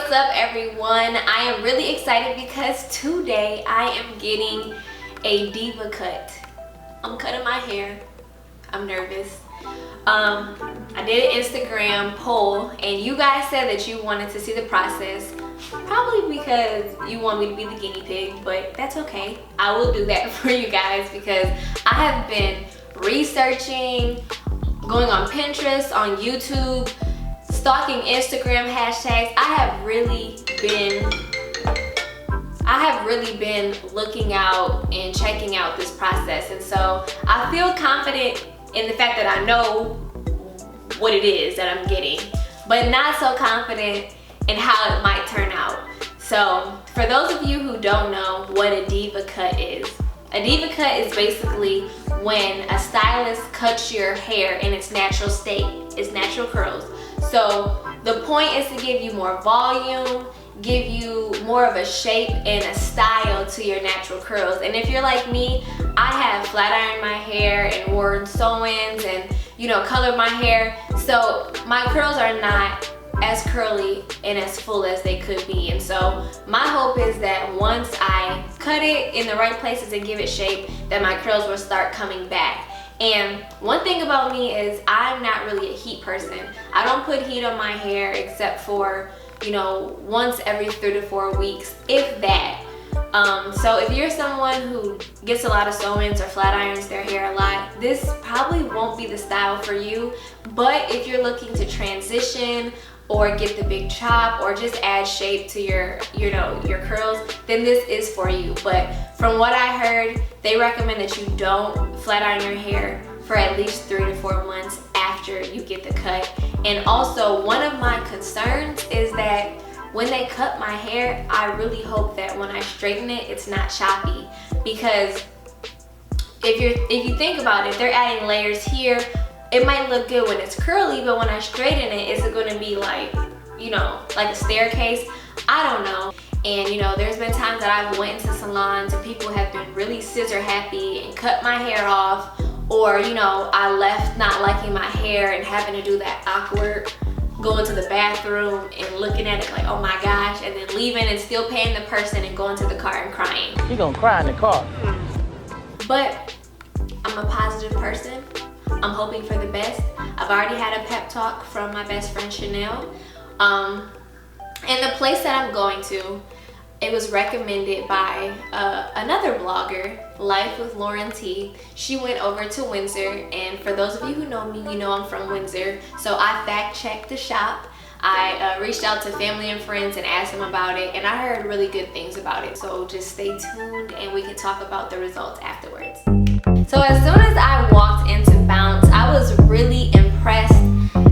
what's up everyone? I am really excited because today I am getting a DevaCut. I'm cutting my hair. I'm nervous. I did an Instagram poll and you guys said that you wanted to see the process, probably because you want me to be the guinea pig, but that's okay. I will do that for you guys because I have been researching, going on Pinterest, on YouTube, stalking Instagram hashtags. I have really been looking out and checking out this process, and so I feel confident in the fact that I know what it is that I'm getting, but not so confident in how it might turn out. So for those of you who don't know what a DevaCut is, a DevaCut is basically when a stylist cuts your hair in its natural state, its natural curls. So the point is to give you more volume, give you more of a shape and a style to your natural curls. And if you're like me, I have flat ironed my hair and worn sew-ins and, you know, colored my hair. So my curls are not as curly and as full as they could be. And so my hope is that once I cut it in the right places and give it shape, that my curls will start coming back. And one thing about me is I'm not really a heat person. I don't put heat on my hair except for, you know, once every 3 to 4 weeks, if that. So if you're someone who gets a lot of sew-ins or flat irons their hair a lot, this probably won't be the style for you. But if you're looking to transition or get the big chop or just add shape to your curls, then this is for you. But from what I heard, they recommend that you don't flat iron your hair for at least 3 to 4 months after you get the cut. And also, one of my concerns is that when they cut my hair, I really hope that when I straighten it, it's not choppy. Because if you think about it, they're adding layers here. It might look good when it's curly, but when I straighten it, is it going to be like, you know, like a staircase? I don't know. And you know, there's been times that I've went into salons and people have been really scissor happy and cut my hair off, or you know, I left not liking my hair and having to do that awkward going to the bathroom and looking at it like, oh my gosh, and then leaving and still paying the person and going to the car and crying. You're gonna cry in the car. But I'm a positive person. I'm hoping for the best. I've already had a pep talk from my best friend Chanel. And the place that I'm going to, it was recommended by another blogger, Life with Lauren T. She went over to Windsor, and for those of you who know me, you know I'm from Windsor. So I fact-checked the shop. I reached out to family and friends and asked them about it, and I heard really good things about it. So just stay tuned and we can talk about the results afterwards. So as soon as I walked into Bounce, I was really impressed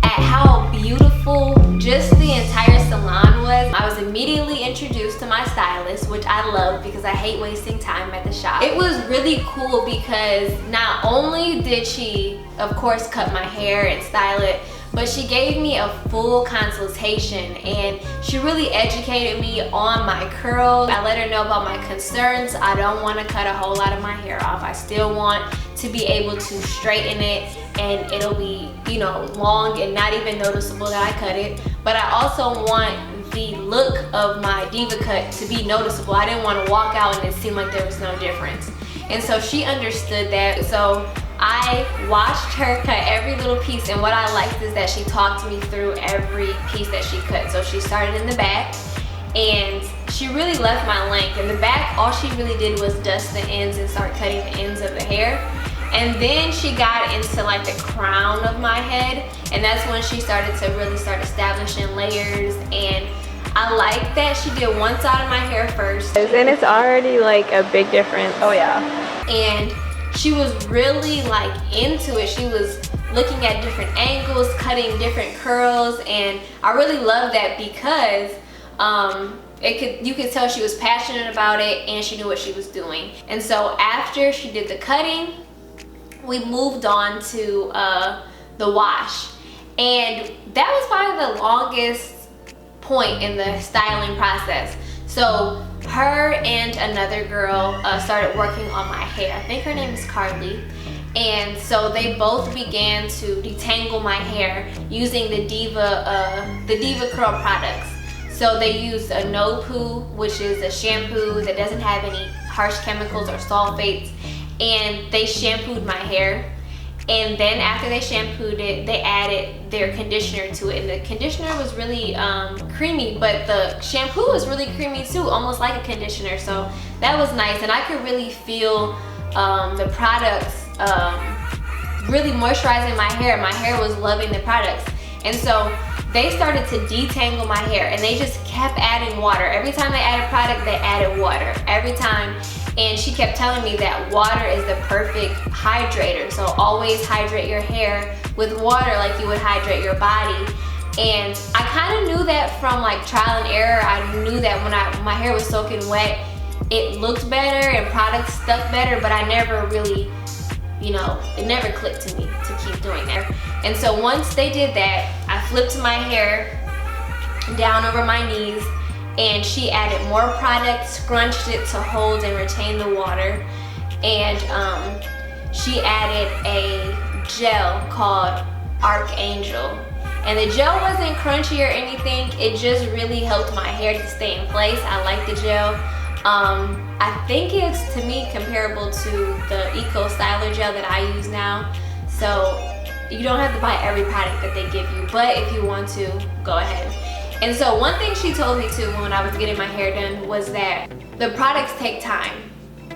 at how beautiful just the entire salon was. I was immediately introduced to my stylist, which I love because I hate wasting time at the shop. It was really cool because not only did she, of course, cut my hair and style it, but she gave me a full consultation and she really educated me on my curls. I let her know about my concerns. I don't want to cut a whole lot of my hair off. I still want to be able to straighten it and it'll be, you know, long and not even noticeable that I cut it. But I also want the look of my DevaCut to be noticeable. I didn't want to walk out and it seemed like there was no difference. And so she understood that. So I watched her cut every little piece, and what I liked is that she talked me through every piece that she cut. So she started in the back and she really left my length. In the back, all she really did was dust the ends and start cutting the ends of the hair. And then she got into like the crown of my head, and that's when she started to really start establishing layers. And I like that she did one side of my hair first. And it's already like a big difference. Oh yeah. And she was really like into it. She was looking at different angles, cutting different curls, and I really love that because you could tell she was passionate about it and she knew what she was doing. And so after she did the cutting, we moved on to the wash, and that was probably the longest point in the styling process. So her and another girl started working on my hair. I think her name is Carly. And so they both began to detangle my hair using the Diva Curl products. So they used a no poo, which is a shampoo that doesn't have any harsh chemicals or sulfates, and they shampooed my hair. And then after they shampooed it, they added their conditioner to it. And the conditioner was really creamy, but the shampoo was really creamy too, almost like a conditioner. So that was nice. And I could really feel the products really moisturizing my hair. My hair was loving the products. And so they started to detangle my hair, and they just kept adding water. Every time they added product, they added water. Every time. And she kept telling me that water is the perfect hydrator. So always hydrate your hair with water like you would hydrate your body. And I kind of knew that from like trial and error. I knew that when my hair was soaking wet, it looked better and products stuck better, but I never really, you know, it never clicked to me to keep doing that. And so once they did that, I flipped my hair down over my knees, and she added more product, scrunched it to hold and retain the water, and she added a gel called Archangel. And the gel wasn't crunchy or anything, it just really helped my hair to stay in place. I like the gel. I think it's, to me, comparable to the Eco Styler gel that I use now. So you don't have to buy every product that they give you, but if you want to, go ahead. And so one thing she told me too when I was getting my hair done was that the products take time.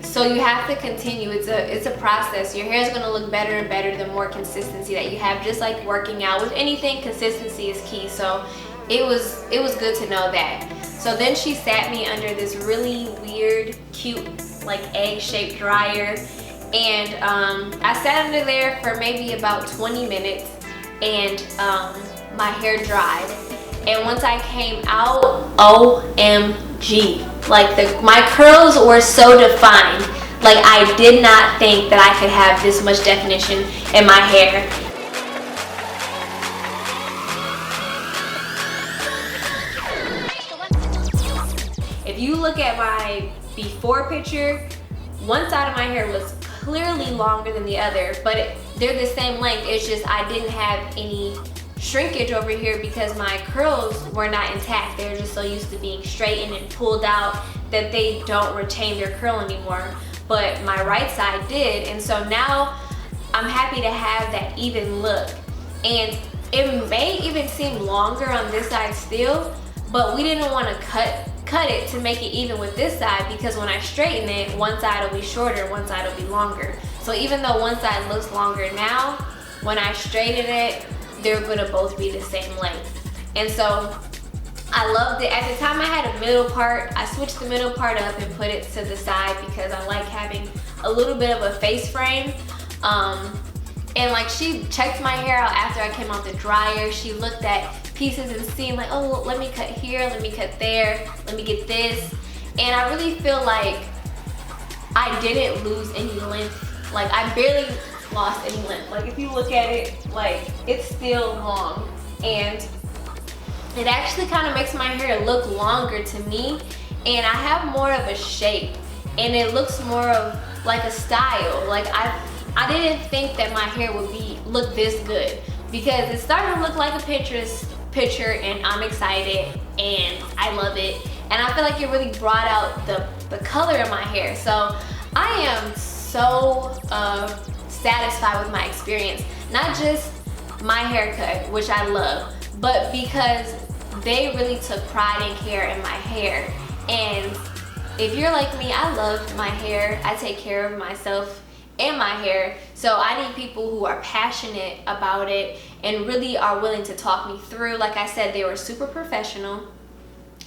So you have to continue. It's a process. Your hair is going to look better and better the more consistency that you have. Just like working out, with anything, consistency is key. So it was good to know that. So then she sat me under this really weird, cute, like egg-shaped dryer, and I sat under there for maybe about 20 minutes, and my hair dried. And once I came out, OMG, like my curls were so defined. Like I did not think that I could have this much definition in my hair. If you look at my before picture, one side of my hair was clearly longer than the other, but they're the same length. It's just I didn't have any shrinkage over here because my curls were not intact. They're just so used to being straightened and pulled out that they don't retain their curl anymore. But my right side did, and so now I'm happy to have that even look. And it may even seem longer on this side still, but we didn't want to cut it to make it even with this side, because when I straighten it, one side will be shorter, one side will be longer. So even though one side looks longer now, when I straighten it, they're gonna both be the same length. And so I loved it. At the time I had a middle part. I switched the middle part up and put it to the side because I like having a little bit of a face frame. And like, she checked my hair out after I came out the dryer. She looked at pieces and seen like, oh, let me cut here, let me cut there, let me get this. And I really feel like I didn't lose any length. Like I barely lost any length. Like if you look at it, like it's still long, and it actually kind of makes my hair look longer to me, and I have more of a shape, and it looks more of like a style. Like I didn't think that my hair would look this good, because it's starting to look like a Pinterest picture, and I'm excited and I love it, and I feel like it really brought out the color in my hair. So I am so satisfied with my experience. Not just my haircut, which I love, but because they really took pride and care in my hair. And if you're like me, I love my hair. I take care of myself and my hair. So I need people who are passionate about it and really are willing to talk me through. Like I said, they were super professional.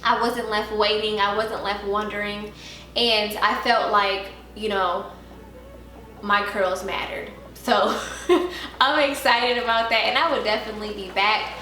I wasn't left waiting. I wasn't left wondering. And I felt like, you know, my curls mattered. So I'm excited about that, and I would definitely be back.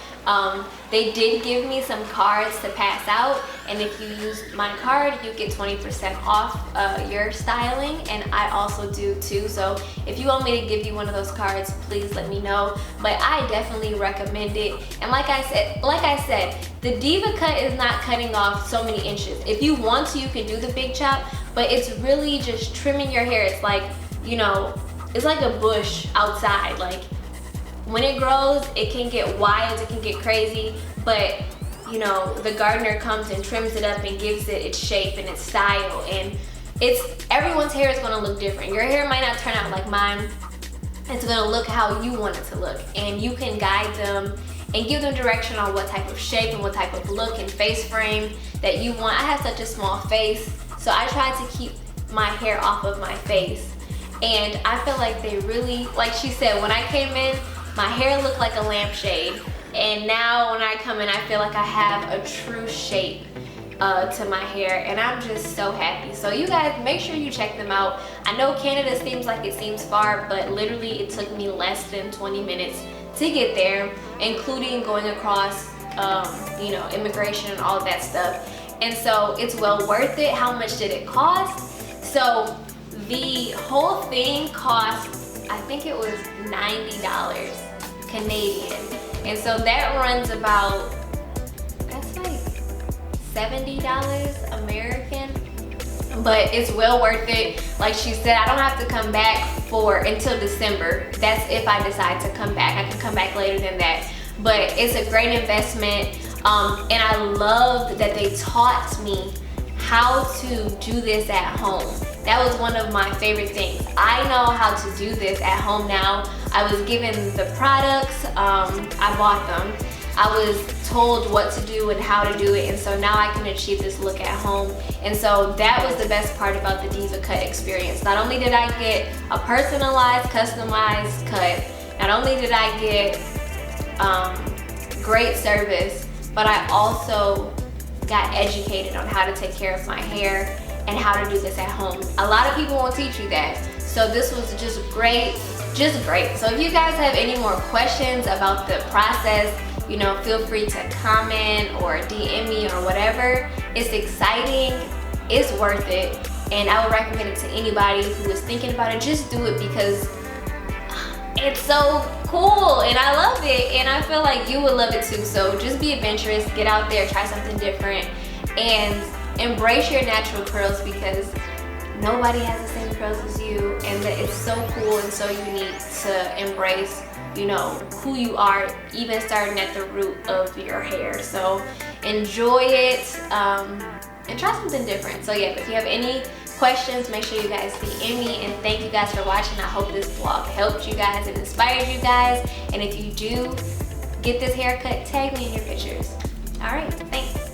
They did give me some cards to pass out, and if you use my card, you get 20% off your styling, and I also do too. So if you want me to give you one of those cards, please let me know. But I definitely recommend it. And like I said, the DevaCut is not cutting off so many inches. If you want to, you can do the big chop, but it's really just trimming your hair. It's like, you know, it's like a bush outside. Like when it grows, it can get wild, it can get crazy, but you know, the gardener comes and trims it up and gives it its shape and its style. And everyone's hair is gonna look different. Your hair might not turn out like mine. It's gonna look how you want it to look, and you can guide them and give them direction on what type of shape and what type of look and face frame that you want. I have such a small face, so I try to keep my hair off of my face. And I feel like they really, like she said, when I came in, my hair looked like a lampshade. And now when I come in, I feel like I have a true shape to my hair, and I'm just so happy. So you guys, make sure you check them out. I know Canada seems like it seems far, but literally it took me less than 20 minutes to get there, including going across you know, immigration and all of that stuff. And so it's well worth it. How much did it cost? So the whole thing cost, I think it was $90 Canadian. And so that runs about, that's like $70 American. But it's well worth it. Like she said, I don't have to come back until December. That's if I decide to come back. I can come back later than that. But it's a great investment. And I loved that they taught me how to do this at home. That was one of my favorite things. I know how to do this at home now. I was given the products, I bought them. I was told what to do and how to do it, and so now I can achieve this look at home. And so that was the best part about the DevaCut experience. Not only did I get a personalized, customized cut, not only did I get great service, but I also got educated on how to take care of my hair and how to do this at home. A lot of people won't teach you that. So this was just great, just great. So if you guys have any more questions about the process, you know, feel free to comment or DM me or whatever. It's exciting, it's worth it, and I would recommend it to anybody who is thinking about it. Just do it because it's so cool and I love it, and I feel like you would love it too. So just be adventurous, get out there, try something different, and embrace your natural curls because nobody has the same curls as you, and that it's so cool and so unique to embrace, you know, who you are, even starting at the root of your hair. So enjoy it and try something different. So yeah, if you have any questions, make sure you guys DM me, and thank you guys for watching. I hope this vlog helped you guys and inspired you guys, and if you do get this haircut, tag me in your pictures. All right, thanks.